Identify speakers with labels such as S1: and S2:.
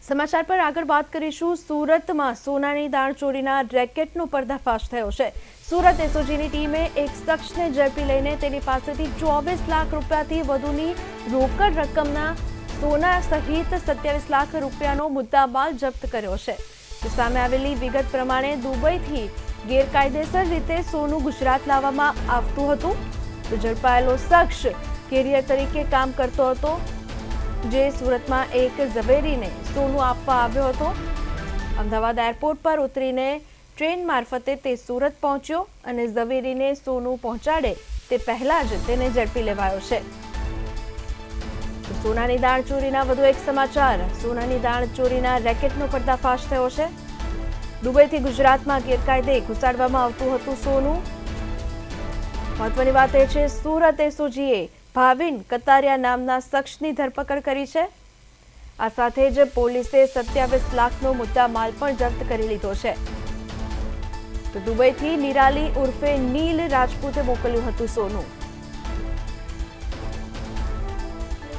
S1: સમાચાર પર આગળ વાત કરીશું। સુરતમાં સોનાની દાણચોરીના રેકેટનો પર્દાફાશ થયો છે। સુરત એસઓજીની ટીમે એક શખ્સને ઝડપી લઈને તેની પાસેથી 24 લાખ રૂપિયાથી વધુની રોકડ રકમના સોના સહિત 27 લાખ રૂપિયાનો મુદ્દામાલ જપ્ત કર્યો છે। સામે આવેલી વિગત પ્રમાણે દુબઈથી ગેરકાયદેસર રીતે સોનું ગુજરાત લાવવામાં આવતું હતું। તો ઝડપાયેલો શખ્સ કેરિયર તરીકે કામ કરતો હતો, જે સુરતમાં એક ઝવેરીને સોનું આપવા આવ્યો હતો। અમદાવાદ એરપોર્ટ પર ઉતરીને ટ્રેન મારફતે તે સુરત પહોંચ્યો અને ઝવેરીને સોનું પહોંચાડે તે પહેલા જ તેને ઝડપી લેવાયો છે। સોનાની દાણચોરીના વધુ એક સમાચાર। સોનાની દાણચોરીના રેકેટનો પર્દાફાશ થયો છે। દુબઈથી ગુજરાતમાં ગેરકાયદે ઘુસાડવામાં આવતું હતું સોનું। મહત્વની વાત એ છે, સુરત એસઓજીએ ભાવિન કતારિયા નામના શખ્સની ધરપકડ કરી છે। આ સાથે જ પોલીસે 27 લાખનો મુદ્દામાલ પણ જપ્ત કરી લીધો છે। તો દુબઈથી નિરાલી ઉર્ફે નીલ રાજપૂતે મોકલ્યું હતું સોનું।